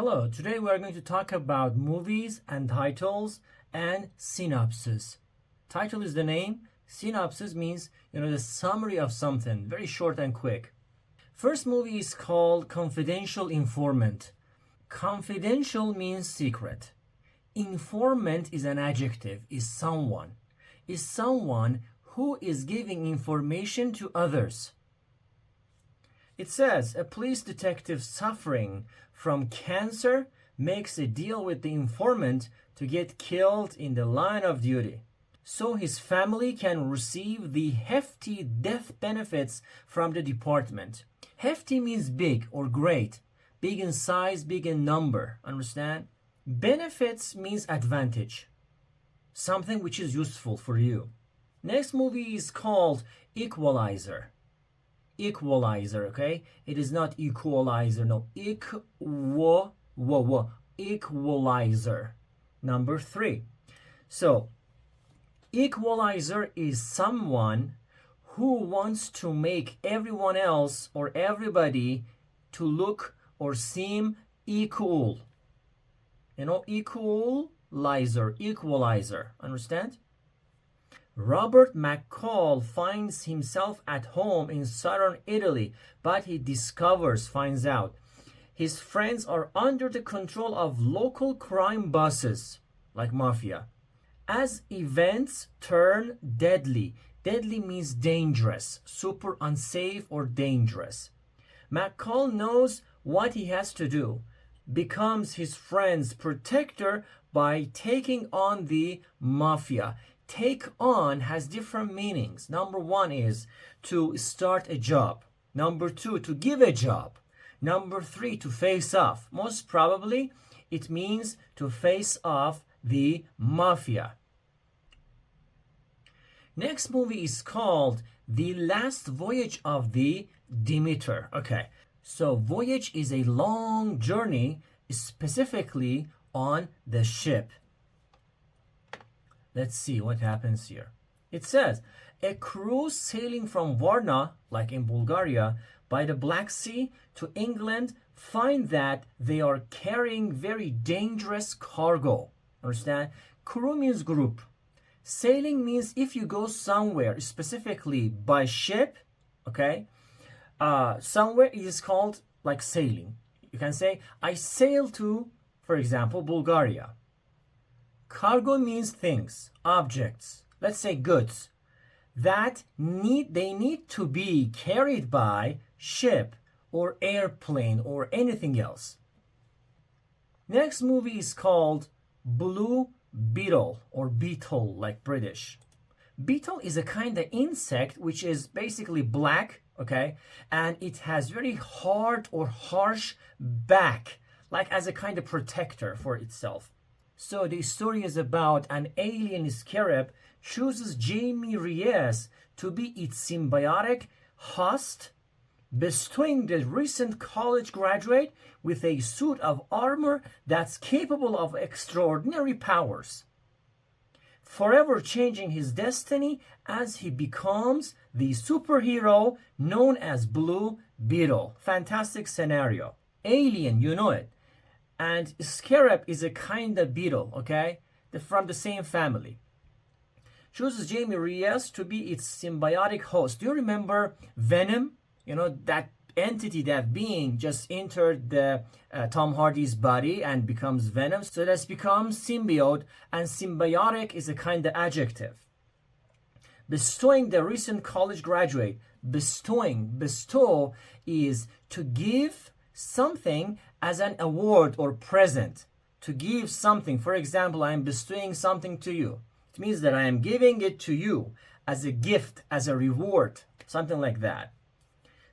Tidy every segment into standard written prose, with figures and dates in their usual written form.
Hello, today we are going to talk about movies and titles and synopsis. Title is the name, synopsis means, the summary of something, very short and quick. First movie is called Confidential Informant. Confidential means secret. Informant is an adjective, is someone who is giving information to others. It says a police detective suffering from cancer makes a deal with the informant to get killed in the line of duty, so his family can receive the hefty death benefits from the department. Hefty means big or great, big in size, big in number, understand? Benefits means advantage, something which is useful for you. Next movie is called Equalizer. Equalizer, okay? It is not equalizer, no. Equalizer. Number 3. So, equalizer is someone who wants to make everyone else or everybody to look or seem equal. Equalizer. Understand? Robert McCall finds himself at home in southern Italy, but he finds out, his friends are under the control of local crime bosses, like mafia. As events turn deadly, deadly means dangerous, super unsafe or dangerous. McCall knows what he has to do, becomes his friend's protector by taking on the mafia. Take on has different meanings. Number 1 is to start a job. Number 2, to give a job. Number 3, to face off. Most probably, it means to face off the mafia. Next movie is called The Last Voyage of the Demeter. Okay, so Voyage is a long journey, specifically on the ship. Let's see what happens here. It says, a crew sailing from Varna, like in Bulgaria, by the Black Sea to England find that they are carrying very dangerous cargo. Understand? Crew means group. Sailing means if you go somewhere, specifically by ship, okay, somewhere it is called like sailing. You can say, I sail to, for example, Bulgaria. Cargo means things, objects, let's say goods, that they need to be carried by ship or airplane or anything else. Next movie is called Blue Beetle or Beetle, like British. Beetle is a kind of insect which is basically black, okay, and it has very hard or harsh back, like as a kind of protector for itself. So the story is about an alien scarab chooses Jamie Reyes to be its symbiotic host, bestowing the recent college graduate with a suit of armor that's capable of extraordinary powers, forever changing his destiny as he becomes the superhero known as Blue Beetle. Fantastic scenario. Alien, you know it. And scarab is a kind of beetle, okay? From the same family. Chooses Jamie Reyes to be its symbiotic host. Do you remember Venom? That entity, that being just entered the Tom Hardy's body and becomes Venom. So that's become symbiote, and symbiotic is a kind of adjective. Bestowing the recent college graduate. Bestow is to give something as an award or present. To give something. For example, I am bestowing something to you. It means that I am giving it to you as a gift, as a reward, something like that.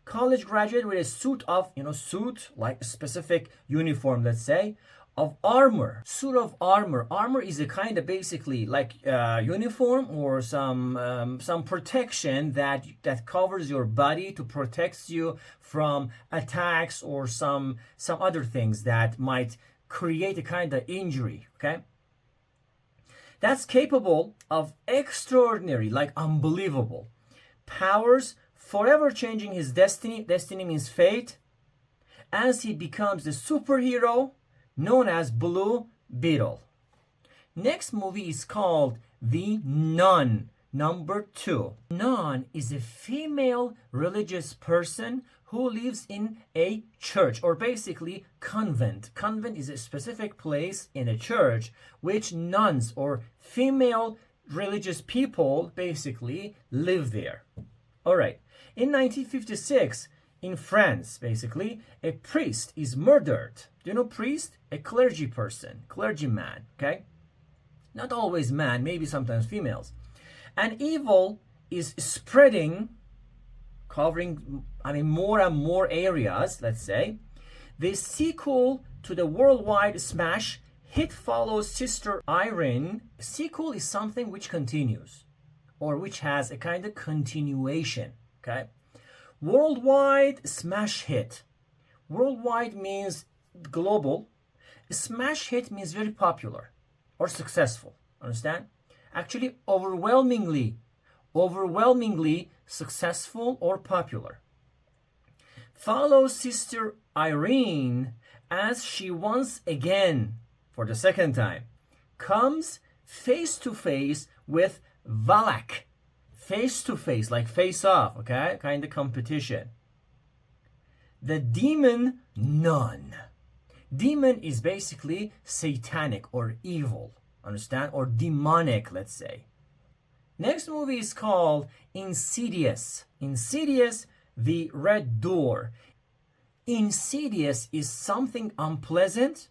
College graduate with a suit of, suit, like a specific uniform, let's say, of armor. Suit of armor. Armor is a kind of basically like uniform or some protection that covers your body to protect you from attacks or some other things that might create a kind of injury, okay? That's capable of extraordinary, like unbelievable powers, forever changing his destiny. Destiny means fate. As he becomes the superhero known as Blue Beetle. Next movie is called The Nun, #2. Nun is a female religious person who lives in a church, or basically convent. Convent is a specific place in a church which nuns or female religious people basically live there. All right. In 1956, in France, basically, a priest is murdered. Do you know priest? A clergy person, clergyman, okay? Not always man, maybe sometimes females. And evil is spreading, covering, more and more areas, let's say. The sequel to the worldwide smash hit follows Sister Irene. Sequel is something which continues, or which has a kind of continuation, okay? Worldwide smash hit. Worldwide means global. Smash hit means very popular or successful, understand? Actually, overwhelmingly successful or popular. Follows Sister Irene as she once again, for the second time, comes face to face with Valak. Face to face, like face off, okay? Kind of competition. The demon nun. Demon is basically satanic or evil, understand? Or demonic, let's say. Next movie is called Insidious. Insidious, the Red Door. Insidious is something unpleasant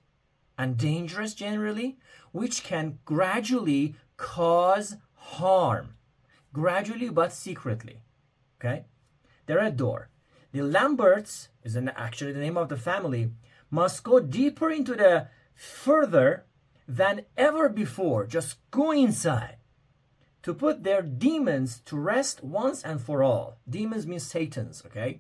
and dangerous generally, which can gradually cause harm. Gradually but secretly. Okay? The Red Door. The Lamberts is actually the name of the family, must go deeper into the further than ever before. Just go inside to put their demons to rest once and for all. Demons means Satans, okay?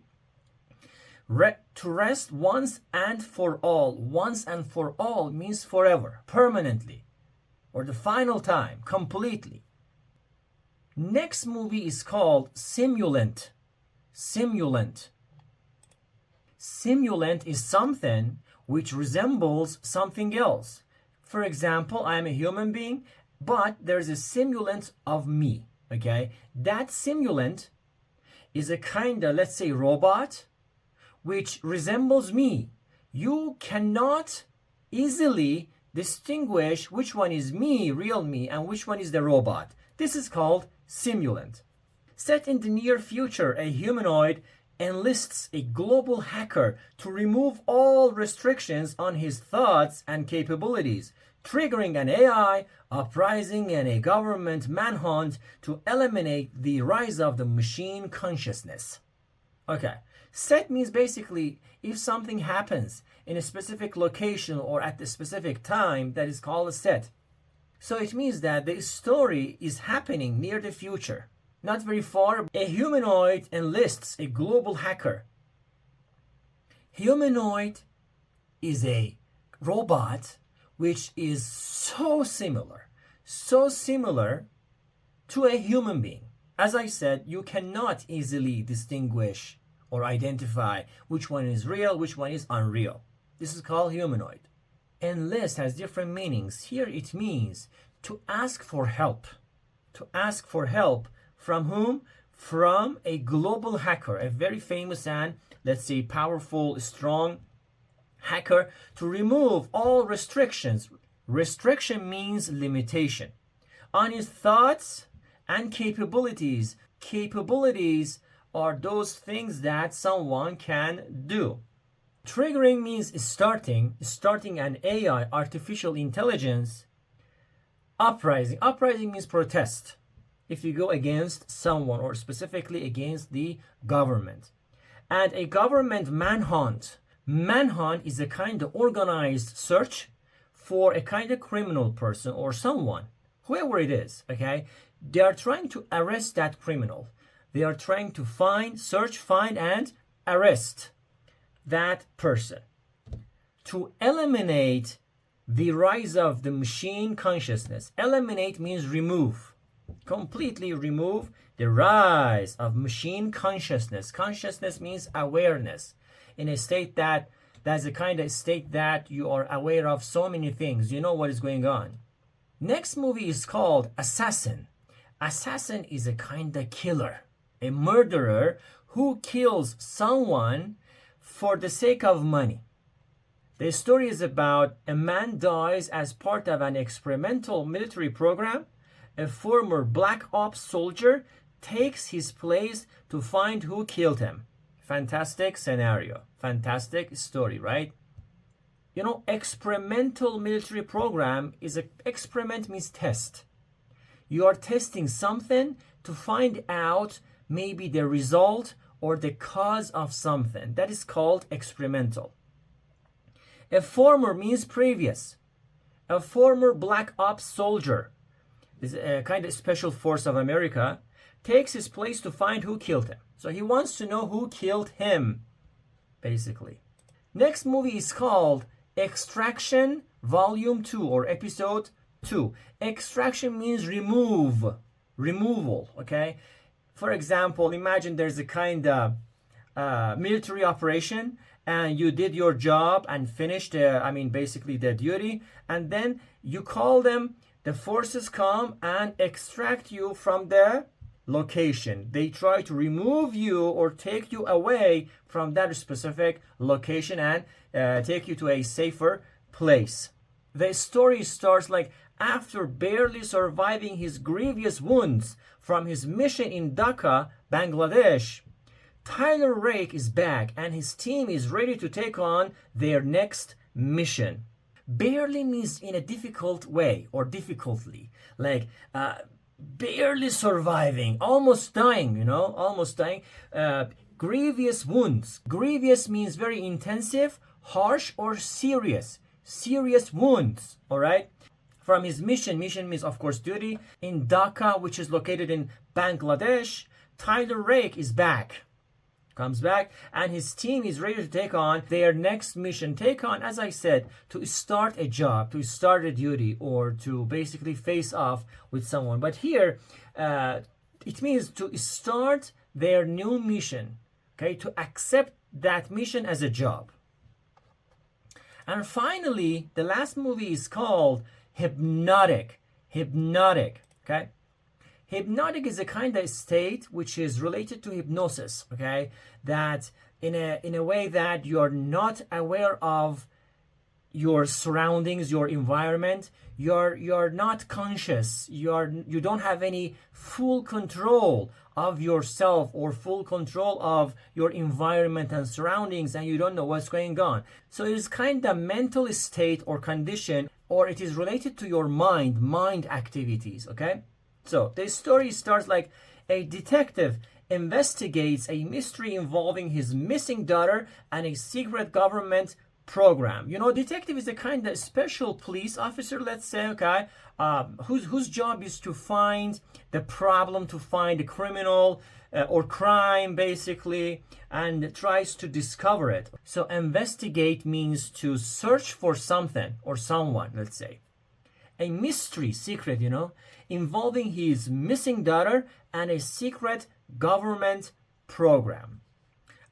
To rest once and for all. Once and for all means forever, permanently, or the final time, completely. Next movie is called Simulant. Simulant. Simulant is something which resembles something else. For example, I am a human being, but there's a simulant of me, okay? That simulant is a kind of, let's say, robot which resembles me. You cannot easily distinguish which one is me, real me, and which one is the robot. This is called simulant. Set in the near future, a humanoid enlists a global hacker to remove all restrictions on his thoughts and capabilities, triggering an AI uprising and a government manhunt to eliminate the rise of the machine consciousness. Okay, set means basically if something happens in a specific location or at a specific time, that is called a set. So it means that the story is happening near the future. Not very far, a humanoid enlists a global hacker. Humanoid is a robot which is so similar to a human being. As I said, you cannot easily distinguish or identify which one is real, which one is unreal. This is called humanoid. Enlist has different meanings. Here it means to ask for help. To ask for help from whom? From a global hacker, a very famous and, let's say, powerful, strong hacker, to remove all restrictions. Restriction means limitation on his thoughts and capabilities. Capabilities are those things that someone can do. Triggering means starting an AI, artificial intelligence. Uprising means protest. If you go against someone or specifically against the government. And a government manhunt. Manhunt is a kind of organized search for a kind of criminal person or someone, whoever it is, okay? They are trying to arrest that criminal. They are trying to search, find, and arrest that person. To eliminate the rise of the machine consciousness. Eliminate means remove. Completely remove the rise of machine consciousness. Consciousness means awareness. In a state that That's the kind of state that you are aware of so many things. You know what is going on. Next movie is called Assassin. Assassin is a kind of killer, a murderer who kills someone for the sake of money. The story is about a man dies as part of an experimental military program. A former Black Ops soldier takes his place to find who killed him. Fantastic scenario, fantastic story, right? You know, experimental military program is experiment means test. You are testing something to find out maybe the result or the cause of something. That is called experimental. A former means previous. A former Black Ops soldier, this is a kind of special force of America, takes his place to find who killed him. So he wants to know who killed him, basically. Next movie is called Extraction Volume 2 or Episode 2. Extraction means removal, okay? For example, imagine there's a kind of military operation and you did your job and finished, basically the duty, and then you call them, the forces come and extract you from the location. They try to remove you or take you away from that specific location and take you to a safer place. The story starts like after barely surviving his grievous wounds from his mission in Dhaka, Bangladesh. Tyler Rake is back and his team is ready to take on their next mission. Barely means in a difficult way or difficultly, like barely surviving, almost dying, almost dying. Grievous wounds. Grievous means very intensive, harsh, or serious. Serious wounds, all right? From his mission means, of course, duty, in Dhaka, which is located in Bangladesh, Tyler Rake is back. Comes back, and his team is ready to take on their next mission. Take on, as I said, to start a job, to start a duty, or to basically face off with someone. But here, it means to start their new mission, okay, to accept that mission as a job. And finally, the last movie is called Hypnotic. Hypnotic, okay? Hypnotic is a kind of state which is related to hypnosis, okay? That in a way that you're not aware of your surroundings, your environment, you're not conscious, you don't have any full control of yourself or full control of your environment and surroundings, and you don't know what's going on. So it is kind of mental state or condition, or it is related to your mind activities, okay? So the story starts like a detective investigates a mystery involving his missing daughter and a secret government program. Detective is a kind of special police officer, let's say, okay, whose job is to find the problem, to find the criminal or crime, basically, and tries to discover it. So investigate means to search for something or someone, let's say. A mystery, secret, involving his missing daughter and a secret government program.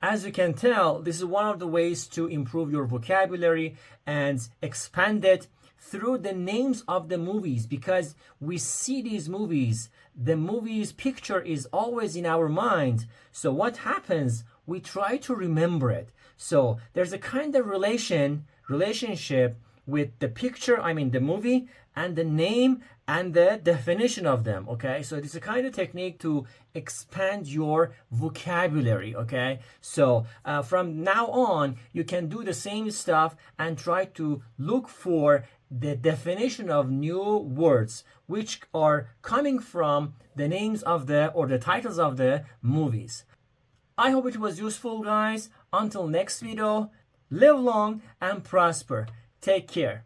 As you can tell, this is one of the ways to improve your vocabulary and expand it through the names of the movies, because we see these movies, the movie's picture is always in our mind. So what happens? We try to remember it. So there's a kind of relationship with the picture, the movie, and the name and the definition of them, okay? So it's a kind of technique to expand your vocabulary, okay? So from now on, you can do the same stuff and try to look for the definition of new words which are coming from the names of or the titles of the movies. I hope it was useful, guys. Until next video, live long and prosper. Take care.